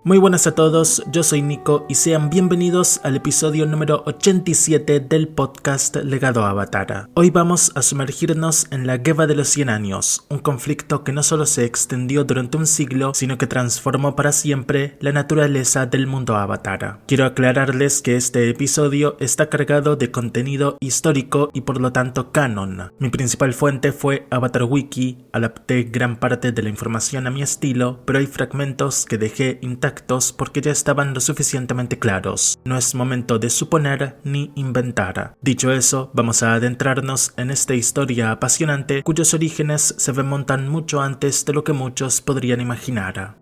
Muy buenas a todos, yo soy Nico y sean bienvenidos al episodio número 87 del podcast Legado Avatar. Hoy vamos a sumergirnos en la Guerra de los 100 años, un conflicto que no solo se extendió durante un siglo, sino que transformó para siempre la naturaleza del mundo Avatar. Quiero aclararles que este episodio está cargado de contenido histórico y por lo tanto canon. Mi principal fuente fue Avatar Wiki, adapté gran parte de la información a mi estilo, pero hay fragmentos que dejé intactos porque ya estaban lo suficientemente claros. No es momento de suponer ni inventar. Dicho eso, vamos a adentrarnos en esta historia apasionante cuyos orígenes se remontan mucho antes de lo que muchos podrían imaginar.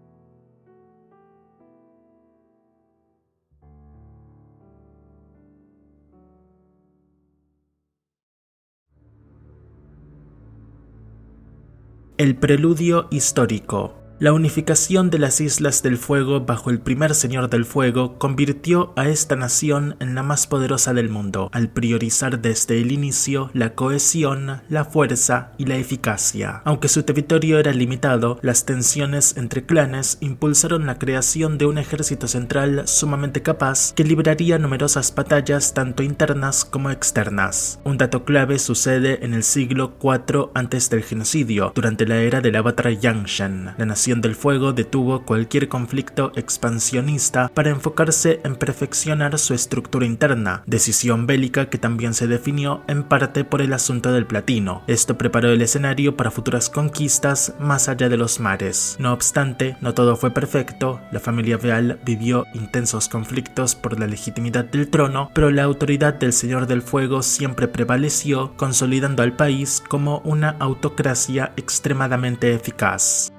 El preludio histórico. La unificación de las Islas del Fuego bajo el primer Señor del Fuego convirtió a esta nación en la más poderosa del mundo, al priorizar desde el inicio la cohesión, la fuerza y la eficacia. Aunque su territorio era limitado, las tensiones entre clanes impulsaron la creación de un ejército central sumamente capaz que libraría numerosas batallas tanto internas como externas. Un dato clave sucede en el siglo IV antes del genocidio, durante la era del Avatar Yangshen. La Nación del Fuego detuvo cualquier conflicto expansionista para enfocarse en perfeccionar su estructura interna, decisión bélica que también se definió en parte por el asunto del platino. Esto preparó el escenario para futuras conquistas más allá de los mares. No obstante, no todo fue perfecto, la familia real vivió intensos conflictos por la legitimidad del trono, pero la autoridad del Señor del Fuego siempre prevaleció, consolidando al país como una autocracia extremadamente eficaz.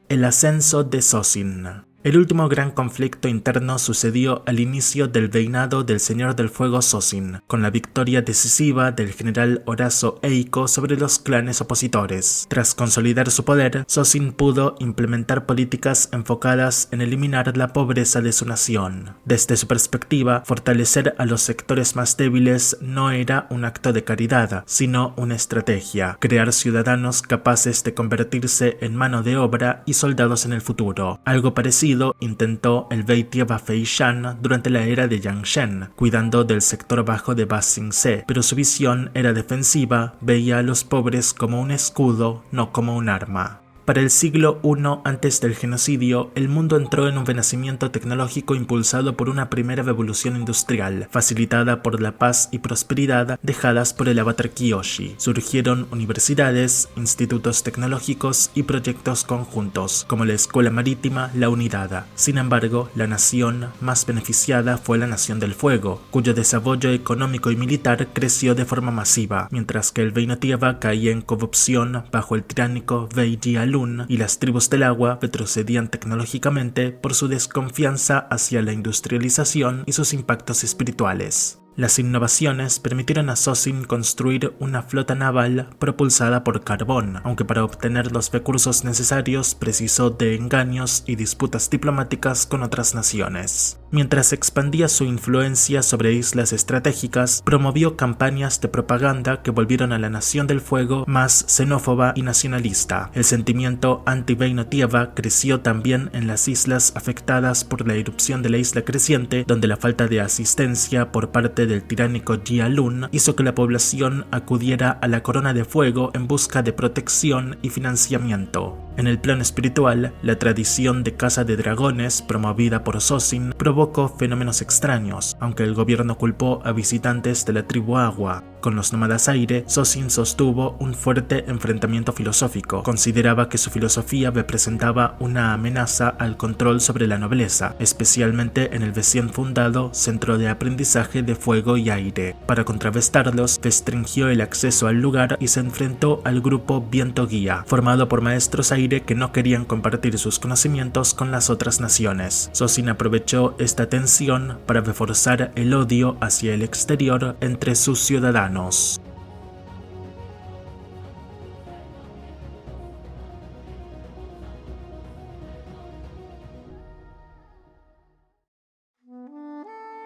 El ascenso de Sozin. El último gran conflicto interno sucedió al inicio del reinado del Señor del Fuego Sozin, con la victoria decisiva del general Horazo Eiko sobre los clanes opositores. Tras consolidar su poder, Sozin pudo implementar políticas enfocadas en eliminar la pobreza de su nación. Desde su perspectiva, fortalecer a los sectores más débiles no era un acto de caridad, sino una estrategia: crear ciudadanos capaces de convertirse en mano de obra y soldados en el futuro. Algo parecido intentó el rey Tieba Feishan durante la era de Yangshen, cuidando del sector bajo de Ba Sing Se, pero su visión era defensiva, veía a los pobres como un escudo, no como un arma. Para el siglo I antes del genocidio, el mundo entró en un renacimiento tecnológico impulsado por una primera revolución industrial, facilitada por la paz y prosperidad dejadas por el Avatar Kyoshi. Surgieron universidades, institutos tecnológicos y proyectos conjuntos, como la Escuela Marítima La Unidad. Sin embargo, la nación más beneficiada fue la Nación del Fuego, cuyo desarrollo económico y militar creció de forma masiva, mientras que el Reino Tierra caía en corrupción bajo el tiránico Rey Jialun, y las tribus del agua retrocedían tecnológicamente por su desconfianza hacia la industrialización y sus impactos espirituales. Las innovaciones permitieron a Sozin construir una flota naval propulsada por carbón, aunque para obtener los recursos necesarios precisó de engaños y disputas diplomáticas con otras naciones. Mientras expandía su influencia sobre islas estratégicas, promovió campañas de propaganda que volvieron a la Nación del Fuego más xenófoba y nacionalista. El sentimiento anti-Reino Tierra creció también en las islas afectadas por la erupción de la isla creciente, donde la falta de asistencia por parte del tiránico Jialun hizo que la población acudiera a la Corona de Fuego en busca de protección y financiamiento. En el plano espiritual, la tradición de caza de dragones promovida por Sozin provocó fenómenos extraños, aunque el gobierno culpó a visitantes de la tribu Agua. Con los nómadas aire, Sozin sostuvo un fuerte enfrentamiento filosófico. Consideraba que su filosofía representaba una amenaza al control sobre la nobleza, especialmente en el recién fundado Centro de Aprendizaje de Fuego y Aire. Para contrarrestarlos, restringió el acceso al lugar y se enfrentó al grupo Viento Guía, formado por maestros aire que no querían compartir sus conocimientos con las otras naciones. Sozin aprovechó esta tensión para reforzar el odio hacia el exterior entre sus ciudadanos.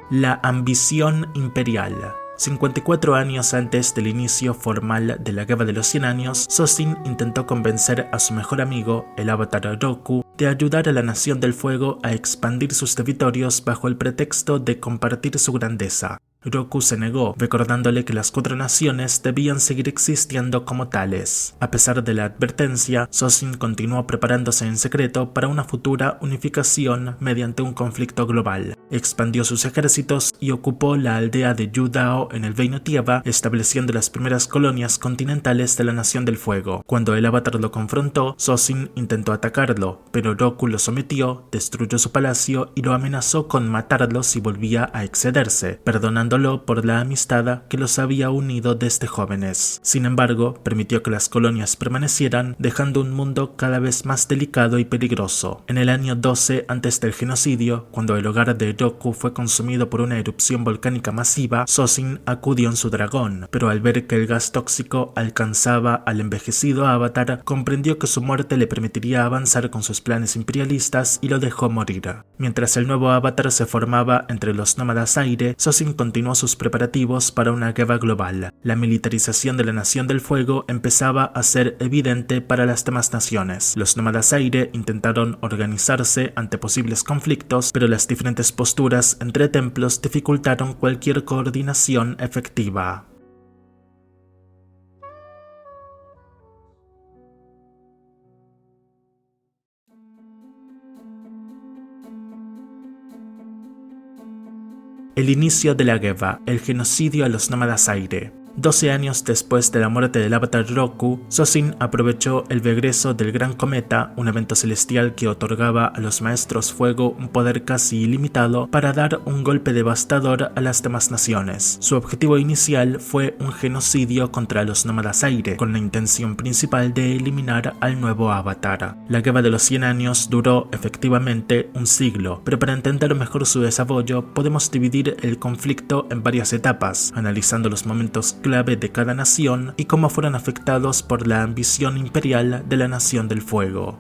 La ambición imperial. 54 años antes del inicio formal de la Guerra de los 100 años, Sozin intentó convencer a su mejor amigo, el avatar Roku, de ayudar a la Nación del Fuego a expandir sus territorios bajo el pretexto de compartir su grandeza. Roku se negó, recordándole que las 4 naciones debían seguir existiendo como tales. A pesar de la advertencia, Sozin continuó preparándose en secreto para una futura unificación mediante un conflicto global. Expandió sus ejércitos y ocupó la aldea de Yudao en el Reino Tierra, estableciendo las primeras colonias continentales de la Nación del Fuego. Cuando el avatar lo confrontó, Sozin intentó atacarlo, pero Roku lo sometió, destruyó su palacio y lo amenazó con matarlo si volvía a excederse, perdonándolo por la amistad que los había unido desde jóvenes. Sin embargo, permitió que las colonias permanecieran, dejando un mundo cada vez más delicado y peligroso. En el año 12 antes del genocidio, cuando el hogar de Roku fue consumido por una erupción volcánica masiva, Sozin acudió en su dragón, pero al ver que el gas tóxico alcanzaba al envejecido avatar, comprendió que su muerte le permitiría avanzar con sus planes imperialistas y lo dejó morir. Mientras el nuevo avatar se formaba entre los nómadas aire, Sozin continuó sus preparativos para una guerra global. La militarización de la Nación del Fuego empezaba a ser evidente para las demás naciones. Los nómadas aire intentaron organizarse ante posibles conflictos, pero las diferentes posturas entre templos dificultaron cualquier coordinación efectiva. El inicio de la guerra, el genocidio a los nómadas aire. 12 años después de la muerte del avatar Roku, Sozin aprovechó el regreso del Gran Cometa, un evento celestial que otorgaba a los Maestros Fuego un poder casi ilimitado, para dar un golpe devastador a las demás naciones. Su objetivo inicial fue un genocidio contra los nómadas aire, con la intención principal de eliminar al nuevo avatar. La Guerra de los 100 años duró efectivamente un siglo, pero para entender mejor su desarrollo podemos dividir el conflicto en varias etapas, analizando los momentos clave de cada nación y cómo fueron afectados por la ambición imperial de la Nación del Fuego.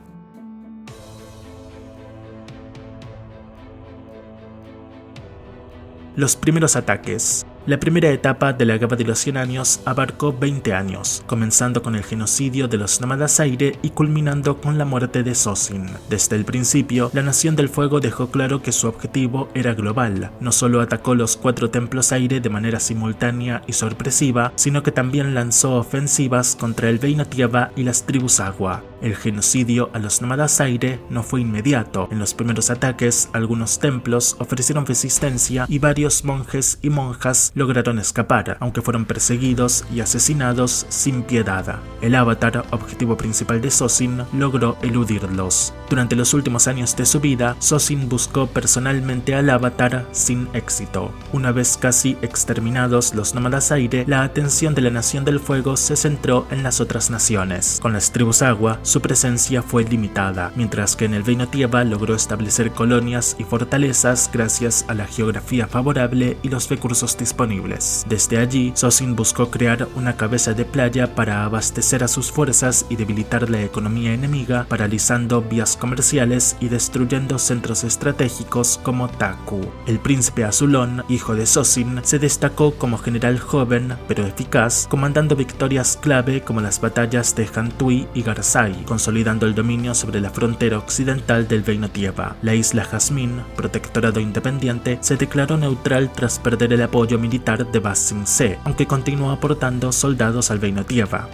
Los primeros ataques. La primera etapa de la Guerra de los 100 años abarcó 20 años, comenzando con el genocidio de los nómadas aire y culminando con la muerte de Sozin. Desde el principio, la Nación del Fuego dejó claro que su objetivo era global. No solo atacó los 4 templos aire de manera simultánea y sorpresiva, sino que también lanzó ofensivas contra el Reino Tierra y las tribus agua. El genocidio a los nómadas aire no fue inmediato. En los primeros ataques, algunos templos ofrecieron resistencia y varios monjes y monjas lograron escapar, aunque fueron perseguidos y asesinados sin piedad. El avatar, objetivo principal de Sozin, logró eludirlos. Durante los últimos años de su vida, Sozin buscó personalmente al avatar sin éxito. Una vez casi exterminados los nómadas aire, la atención de la Nación del Fuego se centró en las otras naciones. Con las tribus agua, su presencia fue limitada, mientras que en el Reino Tierra logró establecer colonias y fortalezas gracias a la geografía favorable y los recursos disponibles. Desde allí, Sozin buscó crear una cabeza de playa para abastecer a sus fuerzas y debilitar la economía enemiga, paralizando vías comerciales y destruyendo centros estratégicos como Taku. El príncipe Azulón, hijo de Sozin, se destacó como general joven pero eficaz, comandando victorias clave como las batallas de Hantui y Garzai, consolidando el dominio sobre la frontera occidental del Reino Tierra. La isla Jasmine, protectorado independiente, se declaró neutral tras perder el apoyo militar de Ba Sing Se, aunque continuó aportando soldados al Reino Tierra.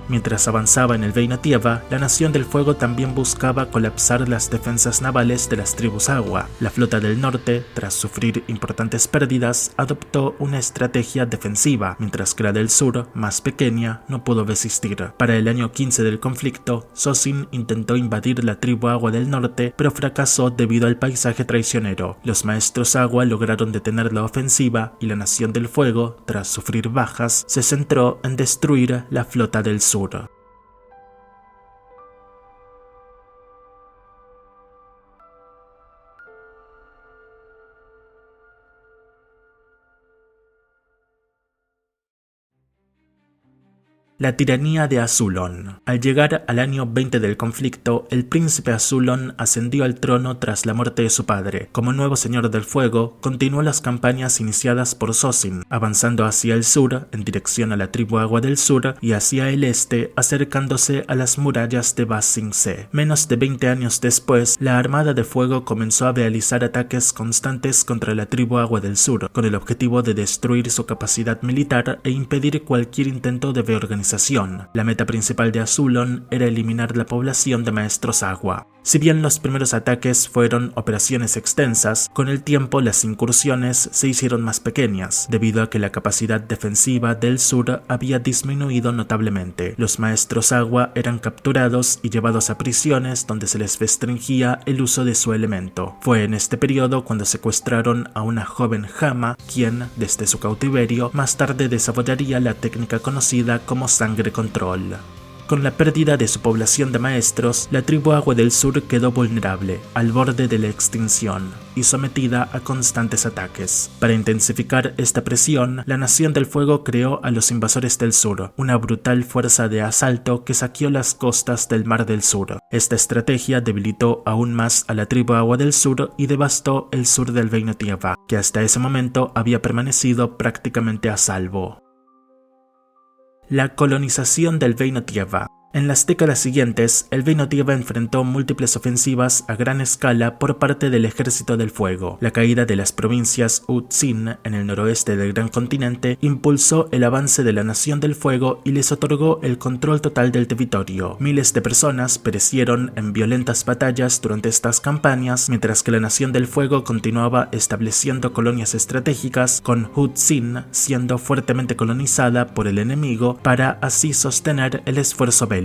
Mientras avanzaba en el Reino Tierra, la Nación del Fuego también buscaba colapsar las defensas navales de las tribus agua. La flota del norte, tras sufrir importantes pérdidas, adoptó una estrategia defensiva, mientras que la del sur, más pequeña, no pudo resistir. Para el año 15 del conflicto, Sozin intentó invadir la tribu agua del norte, pero fracasó debido al paisaje traicionero. Los maestros agua lograron detener la ofensiva y la Nación del Fuego, tras sufrir bajas, se centró en destruir la flota del sur. La tiranía de Azulon. Al llegar al año 20 del conflicto, el príncipe Azulon ascendió al trono tras la muerte de su padre. Como nuevo señor del fuego, continuó las campañas iniciadas por Sozin, avanzando hacia el sur, en dirección a la tribu Agua del Sur, y hacia el este, acercándose a las murallas de Ba Sing Se. Menos de 20 años después, la Armada de Fuego comenzó a realizar ataques constantes contra la tribu Agua del Sur, con el objetivo de destruir su capacidad militar e impedir cualquier intento de reorganización. La meta principal de Azulon era eliminar la población de Maestros Agua. Si bien los primeros ataques fueron operaciones extensas, con el tiempo las incursiones se hicieron más pequeñas, debido a que la capacidad defensiva del sur había disminuido notablemente. Los Maestros Agua eran capturados y llevados a prisiones donde se les restringía el uso de su elemento. Fue en este periodo cuando secuestraron a una joven Hama, quien, desde su cautiverio, más tarde desarrollaría la técnica conocida como Sangre Control. Con la pérdida de su población de maestros, la tribu Agua del Sur quedó vulnerable, al borde de la extinción, y sometida a constantes ataques. Para intensificar esta presión, la Nación del Fuego creó a los Invasores del Sur, una brutal fuerza de asalto que saqueó las costas del Mar del Sur. Esta estrategia debilitó aún más a la tribu Agua del Sur y devastó el sur del Reino Tierra, que hasta ese momento había permanecido prácticamente a salvo. La colonización del Reino Tierra. En las décadas siguientes, el Reino Tierra enfrentó múltiples ofensivas a gran escala por parte del Ejército del Fuego. La caída de las provincias Uzin en el noroeste del Gran Continente impulsó el avance de la Nación del Fuego y les otorgó el control total del territorio. Miles de personas perecieron en violentas batallas durante estas campañas, mientras que la Nación del Fuego continuaba estableciendo colonias estratégicas, con Uzin siendo fuertemente colonizada por el enemigo para así sostener el esfuerzo bélico.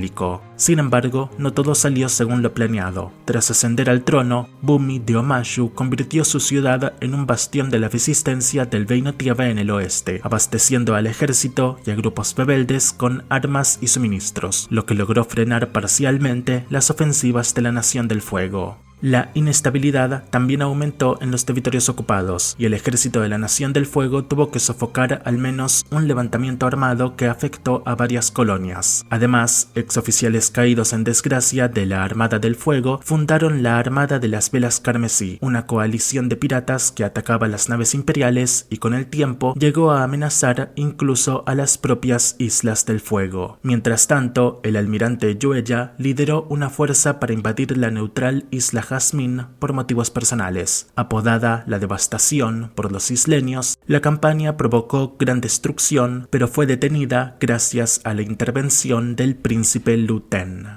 Sin embargo, no todo salió según lo planeado. Tras ascender al trono, Bumi de Omashu convirtió su ciudad en un bastión de la resistencia del Reino Tierra en el oeste, abasteciendo al ejército y a grupos rebeldes con armas y suministros, lo que logró frenar parcialmente las ofensivas de la Nación del Fuego. La inestabilidad también aumentó en los territorios ocupados, y el ejército de la Nación del Fuego tuvo que sofocar al menos un levantamiento armado que afectó a varias colonias. Además, exoficiales caídos en desgracia de la Armada del Fuego fundaron la Armada de las Velas Carmesí, una coalición de piratas que atacaba las naves imperiales y con el tiempo llegó a amenazar incluso a las propias Islas del Fuego. Mientras tanto, el almirante Yueya lideró una fuerza para invadir la neutral isla Jasmine por motivos personales. Apodada la Devastación por los isleños, la campaña provocó gran destrucción, pero fue detenida gracias a la intervención del príncipe Lu Ten.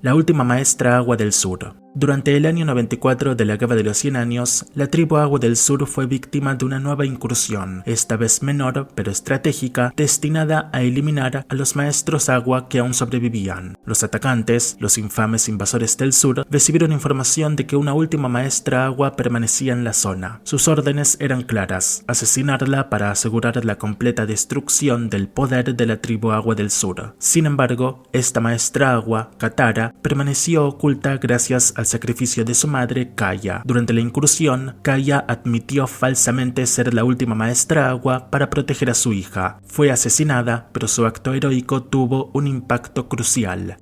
La última maestra Agua del Sur. Durante el año 94 de la Guerra de los 100 Años, la tribu Agua del Sur fue víctima de una nueva incursión, esta vez menor pero estratégica, destinada a eliminar a los maestros agua que aún sobrevivían. Los atacantes, los infames invasores del sur, recibieron información de que una última maestra agua permanecía en la zona. Sus órdenes eran claras: asesinarla para asegurar la completa destrucción del poder de la tribu Agua del Sur. Sin embargo, esta maestra agua, Katara, permaneció oculta gracias al sacrificio de su madre, Kaya. Durante la incursión, Kaya admitió falsamente ser la última maestra agua para proteger a su hija. Fue asesinada, pero su acto heroico tuvo un impacto crucial.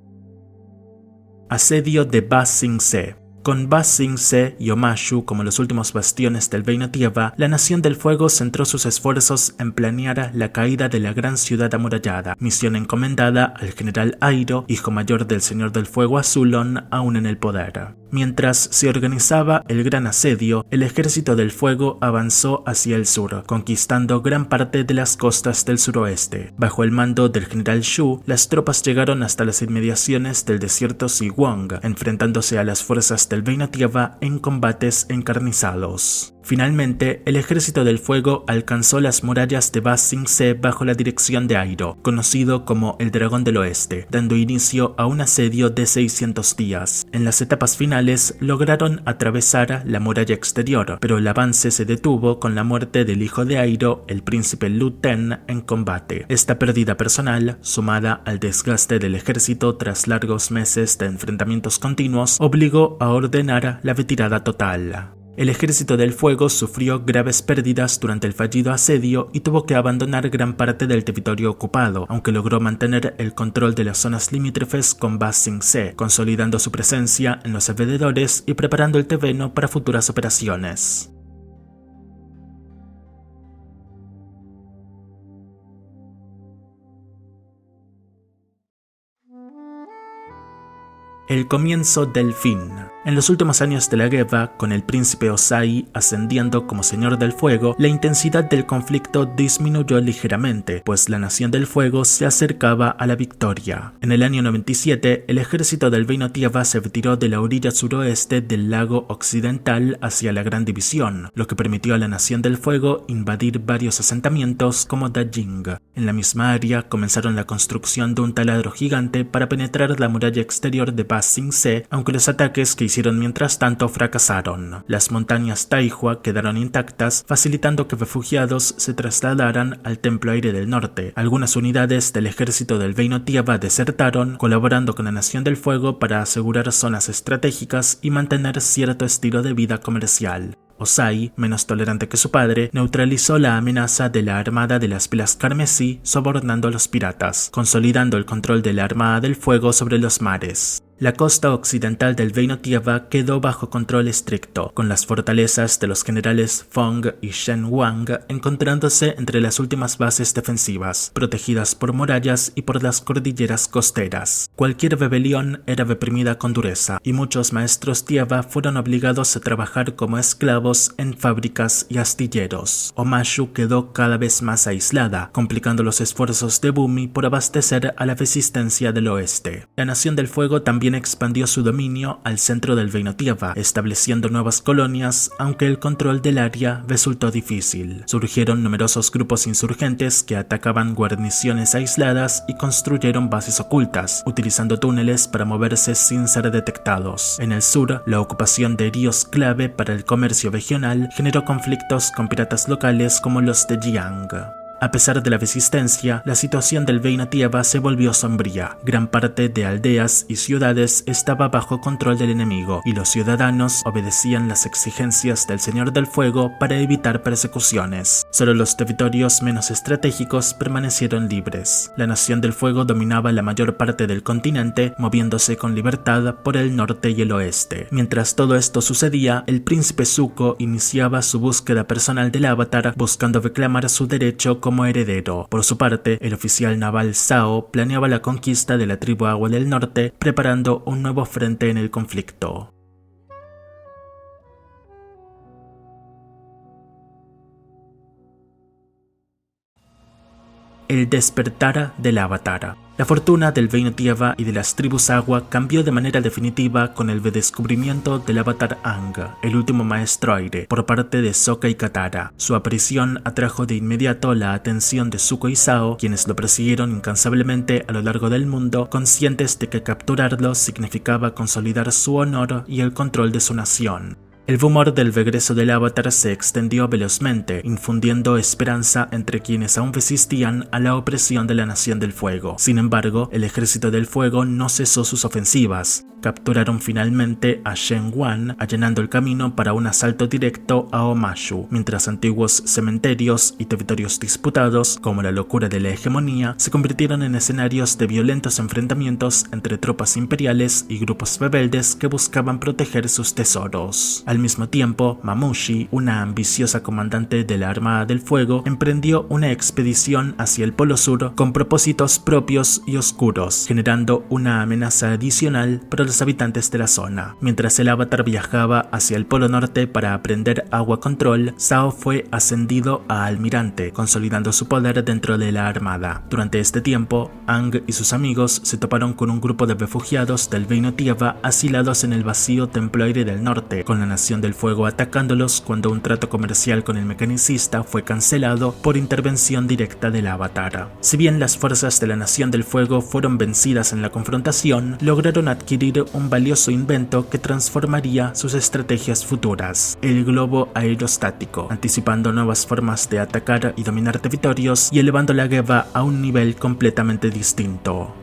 Asedio de Ba Sing Se. Con Ba Sing Se y Omashu como los últimos bastiones del Reino Tierra, la Nación del Fuego centró sus esfuerzos en planear la caída de la gran ciudad amurallada, misión encomendada al general Airo, hijo mayor del Señor del Fuego Azulon, aún en el poder. Mientras se organizaba el gran asedio, el ejército del fuego avanzó hacia el sur, conquistando gran parte de las costas del suroeste. Bajo el mando del general Shu, las tropas llegaron hasta las inmediaciones del desierto Siwang, enfrentándose a las fuerzas del Reino Tierra en combates encarnizados. Finalmente, el ejército del fuego alcanzó las murallas de Ba Sing Se bajo la dirección de Airo, conocido como el Dragón del Oeste, dando inicio a un asedio de 600 días. En las etapas finales lograron atravesar la muralla exterior, pero el avance se detuvo con la muerte del hijo de Airo, el príncipe Lu Ten, en combate. Esta pérdida personal, sumada al desgaste del ejército tras largos meses de enfrentamientos continuos, obligó a ordenar la retirada total. El Ejército del Fuego sufrió graves pérdidas durante el fallido asedio y tuvo que abandonar gran parte del territorio ocupado, aunque logró mantener el control de las zonas limítrofes con Ba Sing Se, consolidando su presencia en los alrededores y preparando el terreno para futuras operaciones. El comienzo del fin. En los últimos años de la guerra, con el príncipe Ozai ascendiendo como Señor del Fuego, la intensidad del conflicto disminuyó ligeramente, pues la Nación del Fuego se acercaba a la victoria. En el año 97, el ejército del Reino Tierra se retiró de la orilla suroeste del lago occidental hacia la Gran División, lo que permitió a la Nación del Fuego invadir varios asentamientos como Dajing. En la misma área comenzaron la construcción de un taladro gigante para penetrar la muralla exterior de Ba Sing Se, aunque los ataques que hicieron mientras tanto fracasaron. Las montañas Taihua quedaron intactas, facilitando que refugiados se trasladaran al Templo Aire del Norte. Algunas unidades del ejército del Reino Tierra desertaron, colaborando con la Nación del Fuego para asegurar zonas estratégicas y mantener cierto estilo de vida comercial. Ozai, menos tolerante que su padre, neutralizó la amenaza de la Armada de las Velas Carmesí, sobornando a los piratas, consolidando el control de la Armada del Fuego sobre los mares. La costa occidental del Reino Tierra quedó bajo control estricto, con las fortalezas de los generales Fong y Shen Wang encontrándose entre las últimas bases defensivas, protegidas por murallas y por las cordilleras costeras. Cualquier rebelión era reprimida con dureza, y muchos maestros tierra fueron obligados a trabajar como esclavos en fábricas y astilleros. Omashu quedó cada vez más aislada, complicando los esfuerzos de Bumi por abastecer a la resistencia del oeste. La Nación del Fuego también expandió su dominio al centro del Reino Tierra, estableciendo nuevas colonias, aunque el control del área resultó difícil. Surgieron numerosos grupos insurgentes que atacaban guarniciones aisladas y construyeron bases ocultas, utilizando túneles para moverse sin ser detectados. En el sur, la ocupación de ríos clave para el comercio regional generó conflictos con piratas locales como los de Jiang. A pesar de la resistencia, la situación del Reino Tierra se volvió sombría. Gran parte de aldeas y ciudades estaba bajo control del enemigo, y los ciudadanos obedecían las exigencias del Señor del Fuego para evitar persecuciones. Solo los territorios menos estratégicos permanecieron libres. La Nación del Fuego dominaba la mayor parte del continente, moviéndose con libertad por el norte y el oeste. Mientras todo esto sucedía, el príncipe Zuko iniciaba su búsqueda personal del Avatar, buscando reclamar su derecho como heredero. Por su parte, el oficial naval Zhao planeaba la conquista de la tribu Agua del Norte, preparando un nuevo frente en el conflicto. El despertar del Avatar. La fortuna del Reino Tierra y de las tribus Agua cambió de manera definitiva con el redescubrimiento del Avatar Aang, el último maestro aire, por parte de Sokka y Katara. Su aparición atrajo de inmediato la atención de Zuko y Zhao, quienes lo persiguieron incansablemente a lo largo del mundo, conscientes de que capturarlo significaba consolidar su honor y el control de su nación. El rumor del regreso del Avatar se extendió velozmente, infundiendo esperanza entre quienes aún resistían a la opresión de la Nación del Fuego. Sin embargo, el Ejército del Fuego no cesó sus ofensivas. Capturaron finalmente a Shen Wang, allanando el camino para un asalto directo a Omashu, mientras antiguos cementerios y territorios disputados, como la locura de la hegemonía, se convirtieron en escenarios de violentos enfrentamientos entre tropas imperiales y grupos rebeldes que buscaban proteger sus tesoros. Al mismo tiempo, Mamushi, una ambiciosa comandante de la Armada del Fuego, emprendió una expedición hacia el Polo Sur con propósitos propios y oscuros, generando una amenaza adicional para los habitantes de la zona. Mientras el Avatar viajaba hacia el Polo Norte para aprender Agua Control, Zhao fue ascendido a almirante, consolidando su poder dentro de la armada. Durante este tiempo, Aang y sus amigos se toparon con un grupo de refugiados del Reino Tierra asilados en el vacío Templo Aire del Norte, con la Nación del Fuego atacándolos cuando un trato comercial con el mecanicista fue cancelado por intervención directa del Avatar. Si bien las fuerzas de la Nación del Fuego fueron vencidas en la confrontación, lograron adquirir un valioso invento que transformaría sus estrategias futuras: el globo aerostático, anticipando nuevas formas de atacar y dominar territorios y elevando la guerra a un nivel completamente distinto.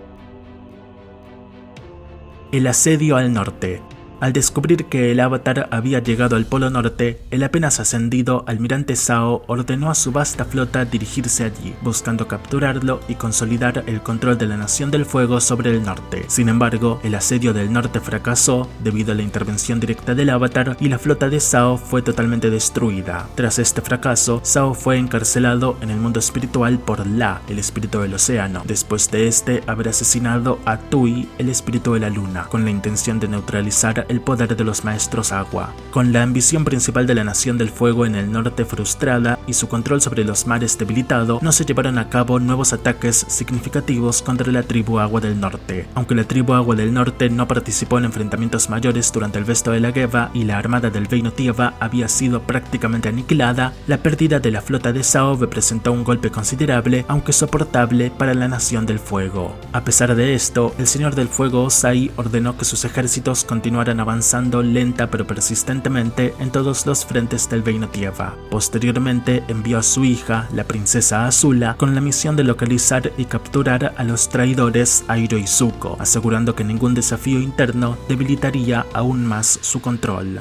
El asedio al norte. Al descubrir que el Avatar había llegado al Polo Norte, el apenas ascendido almirante Zhao ordenó a su vasta flota dirigirse allí, buscando capturarlo y consolidar el control de la Nación del Fuego sobre el norte. Sin embargo, el asedio del norte fracasó debido a la intervención directa del Avatar y la flota de Zhao fue totalmente destruida. Tras este fracaso, Zhao fue encarcelado en el mundo espiritual por La, el espíritu del océano, después de este haber asesinado a Tui, el espíritu de la luna, con la intención de neutralizar el poder de los maestros agua. Con la ambición principal de la Nación del Fuego en el norte frustrada y su control sobre los mares debilitado, no se llevaron a cabo nuevos ataques significativos contra la tribu Agua del Norte. Aunque la tribu Agua del Norte no participó en enfrentamientos mayores durante el resto de la guerra y la armada del Reino Tierra había sido prácticamente aniquilada, la pérdida de la flota de Zhao representó un golpe considerable, aunque soportable, para la Nación del Fuego. A pesar de esto, el Señor del Fuego Ozai ordenó que sus ejércitos continuaran avanzando lenta pero persistentemente en todos los frentes del Reino Tierra. Posteriormente envió a su hija, la princesa Azula, con la misión de localizar y capturar a los traidores Airo y Zuko, asegurando que ningún desafío interno debilitaría aún más su control.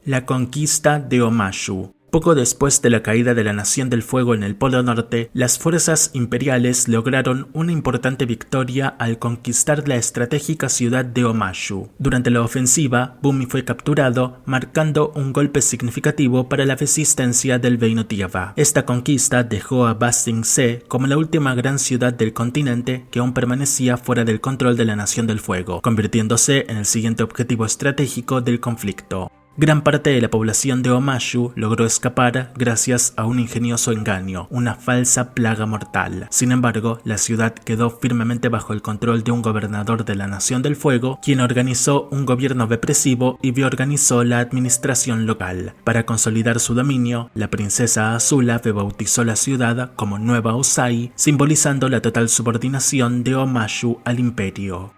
La conquista de Omashu. Poco después de la caída de la Nación del Fuego en el Polo Norte, las fuerzas imperiales lograron una importante victoria al conquistar la estratégica ciudad de Omashu. Durante la ofensiva, Bumi fue capturado, marcando un golpe significativo para la resistencia del Reino Tierra. Esta conquista dejó a Ba Sing Se como la última gran ciudad del continente que aún permanecía fuera del control de la Nación del Fuego, convirtiéndose en el siguiente objetivo estratégico del conflicto. Gran parte de la población de Omashu logró escapar gracias a un ingenioso engaño, una falsa plaga mortal. Sin embargo, la ciudad quedó firmemente bajo el control de un gobernador de la Nación del Fuego, quien organizó un gobierno represivo y reorganizó la administración local. Para consolidar su dominio, la princesa Azula rebautizó la ciudad como Nueva Ozai, simbolizando la total subordinación de Omashu al imperio.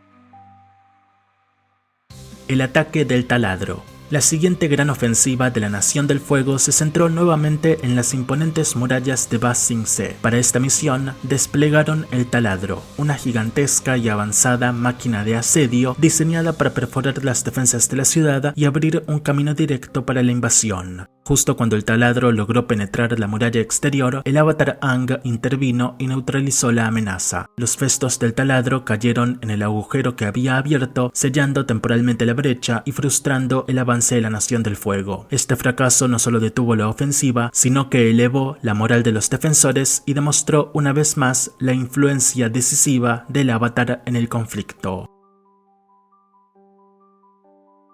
El ataque del taladro. La siguiente gran ofensiva de la Nación del Fuego se centró nuevamente en las imponentes murallas de Ba Sing Se. Para esta misión, desplegaron el taladro, una gigantesca y avanzada máquina de asedio diseñada para perforar las defensas de la ciudad y abrir un camino directo para la invasión. Justo cuando el taladro logró penetrar la muralla exterior, el Avatar Aang intervino y neutralizó la amenaza. Los restos del taladro cayeron en el agujero que había abierto, sellando temporalmente la brecha y frustrando el avance de la Nación del Fuego. Este fracaso no solo detuvo la ofensiva, sino que elevó la moral de los defensores y demostró una vez más la influencia decisiva del Avatar en el conflicto.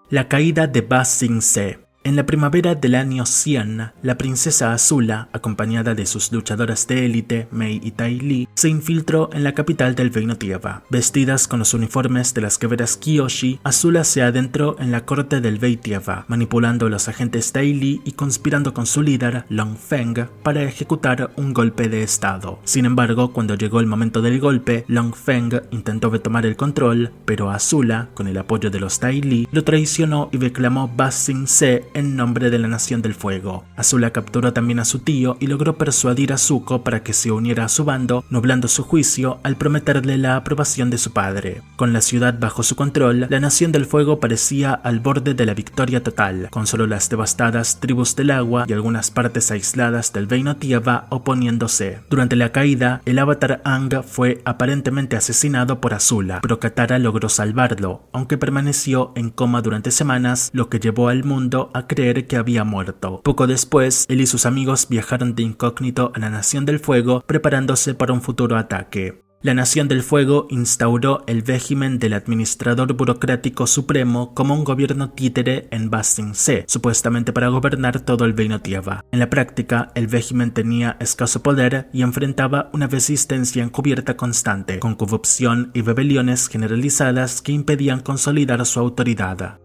La caída de Ba Sing Se. En la primavera del año 100, la princesa Azula, acompañada de sus luchadoras de élite, Mei y Tai Li, se infiltró en la capital del Reino Tierra. Vestidas con los uniformes de las guerreras Kyoshi, Azula se adentró en la corte del Rey Tierra, manipulando a los agentes Tai Li y conspirando con su líder, Long Feng, para ejecutar un golpe de estado. Sin embargo, cuando llegó el momento del golpe, Long Feng intentó retomar el control, pero Azula, con el apoyo de los Tai Li, lo traicionó y reclamó Ba Sing Se en nombre de la Nación del Fuego. Azula capturó también a su tío y logró persuadir a Zuko para que se uniera a su bando, nublando su juicio al prometerle la aprobación de su padre. Con la ciudad bajo su control, la Nación del Fuego parecía al borde de la victoria total, con solo las devastadas tribus del agua y algunas partes aisladas del Reino Tierra oponiéndose. Durante la caída, el Avatar Aang fue aparentemente asesinado por Azula, pero Katara logró salvarlo, aunque permaneció en coma durante semanas, lo que llevó al mundo a creer que había muerto. Poco después, él y sus amigos viajaron de incógnito a la Nación del Fuego, preparándose para un futuro ataque. La Nación del Fuego instauró el régimen del Administrador Burocrático Supremo como un gobierno títere en Ba Sing Se, supuestamente para gobernar todo el Reino Tierra. En la práctica, el régimen tenía escaso poder y enfrentaba una resistencia encubierta constante, con corrupción y rebeliones generalizadas que impedían consolidar su autoridad.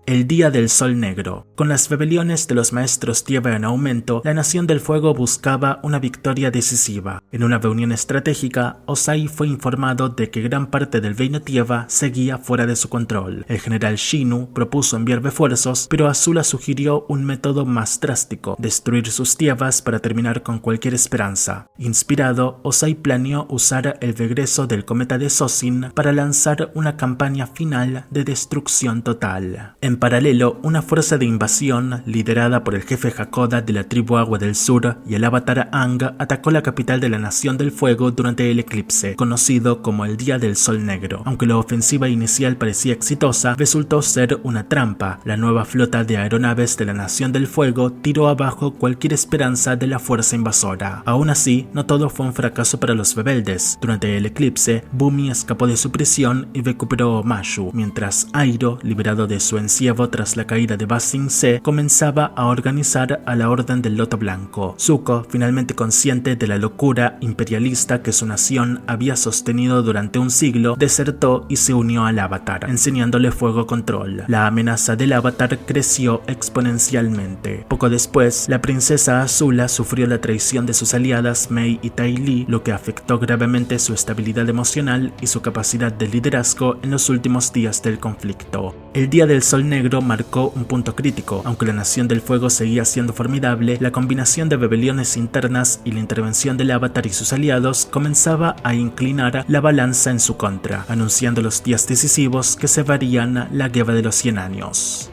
El Día del Sol Negro. Con las rebeliones de los maestros tierra en aumento, la Nación del Fuego buscaba una victoria decisiva. En una reunión estratégica, Ozai fue informado de que gran parte del reino tierra seguía fuera de su control. El general Shinu propuso enviar refuerzos, pero Azula sugirió un método más drástico: destruir sus tierras para terminar con cualquier esperanza. Inspirado, Ozai planeó usar el regreso del cometa de Sozin para lanzar una campaña final de destrucción total. En paralelo, una fuerza de invasión liderada por el jefe Hakoda de la tribu Agua del Sur y el avatar Aang atacó la capital de la Nación del Fuego durante el eclipse, conocido como el Día del Sol Negro. Aunque la ofensiva inicial parecía exitosa, resultó ser una trampa. La nueva flota de aeronaves de la Nación del Fuego tiró abajo cualquier esperanza de la fuerza invasora. Aún así, no todo fue un fracaso para los rebeldes. Durante el eclipse, Bumi escapó de su prisión y recuperó Mashu, mientras Airo, liberado de su encierro tras la caída de Ba Sing Se, comenzaba a organizar a la Orden del Loto Blanco. Zuko, finalmente consciente de la locura imperialista que su nación había sostenido durante un siglo, desertó y se unió al Avatar, enseñándole fuego control. La amenaza del Avatar creció exponencialmente. Poco después, la princesa Azula sufrió la traición de sus aliadas Mei y Ty Lee, lo que afectó gravemente su estabilidad emocional y su capacidad de liderazgo en los últimos días del conflicto. El Día del Sol Negro marcó un punto crítico. Aunque la Nación del Fuego seguía siendo formidable, la combinación de rebeliones internas y la intervención del Avatar y sus aliados comenzaba a inclinar la balanza en su contra, anunciando los días decisivos que cerrarían la Guerra de los 100 años.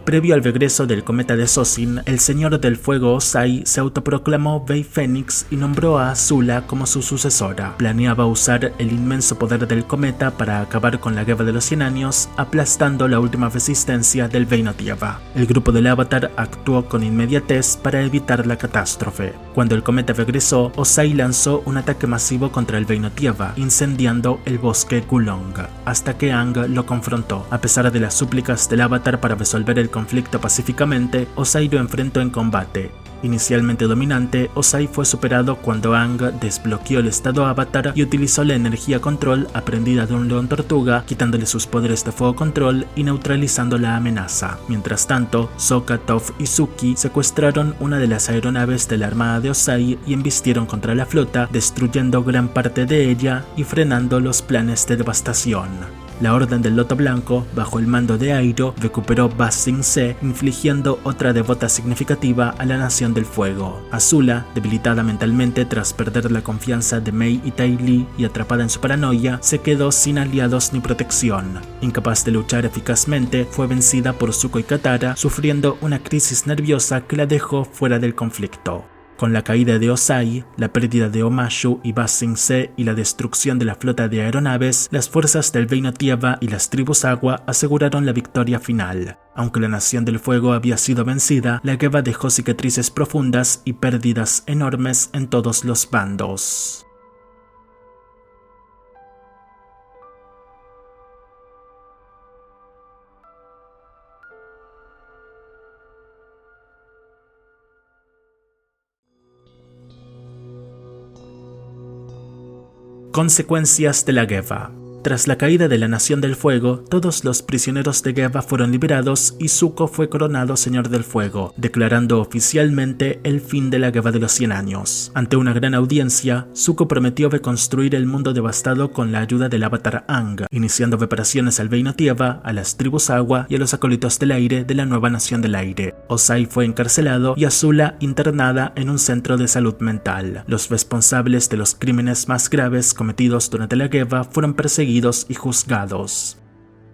Previo al regreso del cometa de Sozin, el Señor del Fuego Ozai se autoproclamó Rey Fénix y nombró a Azula como su sucesora. Planeaba usar el inmenso poder del cometa para acabar con la Guerra de los 100 años, aplastando la última resistencia del Reino Tierra. El grupo del Avatar actuó con inmediatez para evitar la catástrofe. Cuando el cometa regresó, Ozai lanzó un ataque masivo contra el Reino Tierra, incendiando el bosque Kulong, hasta que Aang lo confrontó. A pesar de las súplicas del Avatar para resolver el conflicto pacíficamente, Ozai lo enfrentó en combate. Inicialmente dominante, Ozai fue superado cuando Aang desbloqueó el estado Avatar y utilizó la energía control aprendida de un león tortuga, quitándole sus poderes de fuego control y neutralizando la amenaza. Mientras tanto, Sokka, Toph y Suki secuestraron una de las aeronaves de la armada de Ozai y embistieron contra la flota, destruyendo gran parte de ella y frenando los planes de devastación. La Orden del Loto Blanco, bajo el mando de Airo, recuperó Ba Sing Se, infligiendo otra derrota significativa a la Nación del Fuego. Azula, debilitada mentalmente tras perder la confianza de Mei y Ty Lee y atrapada en su paranoia, se quedó sin aliados ni protección. Incapaz de luchar eficazmente, fue vencida por Zuko y Katara, sufriendo una crisis nerviosa que la dejó fuera del conflicto. Con la caída de Ozai, la pérdida de Omashu y Ba Sing Se y la destrucción de la flota de aeronaves, las fuerzas del Reino Tierra y las tribus Agua aseguraron la victoria final. Aunque la Nación del Fuego había sido vencida, la guerra dejó cicatrices profundas y pérdidas enormes en todos los bandos. Consecuencias de la guerra. Tras la caída de la Nación del Fuego, todos los prisioneros de guerra fueron liberados y Zuko fue coronado Señor del Fuego, declarando oficialmente el fin de la Guerra de los 100 años. Ante una gran audiencia, Zuko prometió reconstruir el mundo devastado con la ayuda del Avatar Aang, iniciando reparaciones al Reino Tierra, a las tribus Agua y a los acólitos del aire de la nueva Nación del Aire. Ozai fue encarcelado y Azula internada en un centro de salud mental. Los responsables de los crímenes más graves cometidos durante la guerra fueron perseguidos y juzgados.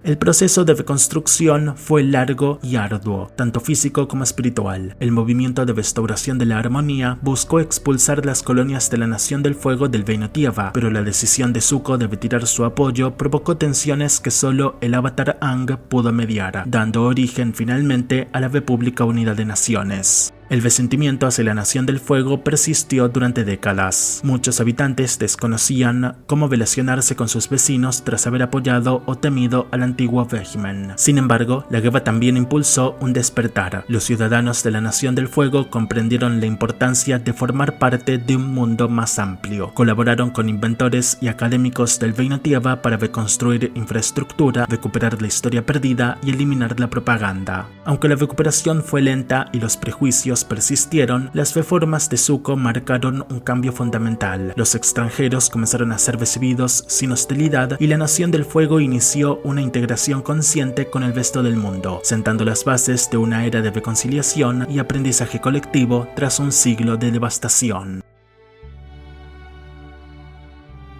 El proceso de reconstrucción fue largo y arduo, tanto físico como espiritual. El movimiento de restauración de la armonía buscó expulsar las colonias de la Nación del Fuego del Reino Tierra, pero la decisión de Zuko de retirar su apoyo provocó tensiones que solo el Avatar Aang pudo mediar, dando origen finalmente a la República Unida de Naciones. El resentimiento hacia la Nación del Fuego persistió durante décadas. Muchos habitantes desconocían cómo relacionarse con sus vecinos tras haber apoyado o temido al antiguo régimen. Sin embargo, la guerra también impulsó un despertar. Los ciudadanos de la Nación del Fuego comprendieron la importancia de formar parte de un mundo más amplio. Colaboraron con inventores y académicos del Reino Tierra para reconstruir infraestructura, recuperar la historia perdida y eliminar la propaganda. Aunque la recuperación fue lenta y los prejuicios persistieron, las reformas de Zuko marcaron un cambio fundamental. Los extranjeros comenzaron a ser recibidos sin hostilidad y la Nación del Fuego inició una integración consciente con el resto del mundo, sentando las bases de una era de reconciliación y aprendizaje colectivo tras un siglo de devastación.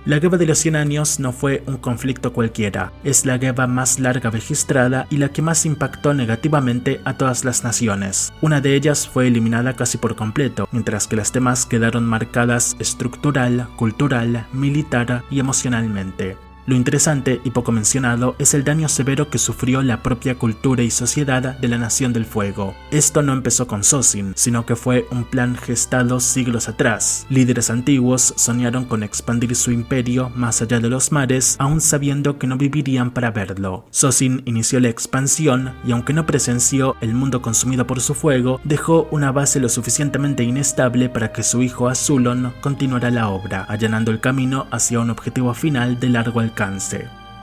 La Guerra de los 100 Años no fue un conflicto cualquiera, es la guerra más larga registrada y la que más impactó negativamente a todas las naciones. Una de ellas fue eliminada casi por completo, mientras que las demás quedaron marcadas estructural, cultural, militar y emocionalmente. Lo interesante y poco mencionado es el daño severo que sufrió la propia cultura y sociedad de la Nación del Fuego. Esto no empezó con Sozin, sino que fue un plan gestado siglos atrás. Líderes antiguos soñaron con expandir su imperio más allá de los mares, aún sabiendo que no vivirían para verlo. Sozin inició la expansión y aunque no presenció el mundo consumido por su fuego, dejó una base lo suficientemente inestable para que su hijo Azulon continuara la obra, allanando el camino hacia un objetivo final de largo alcance.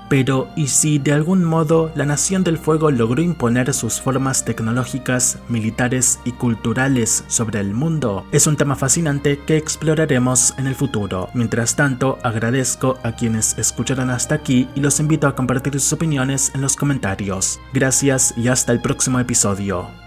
Pero, ¿y si de algún modo la Nación del Fuego logró imponer sus formas tecnológicas, militares y culturales sobre el mundo? Es un tema fascinante que exploraremos en el futuro. Mientras tanto, agradezco a quienes escucharon hasta aquí y los invito a compartir sus opiniones en los comentarios. Gracias y hasta el próximo episodio.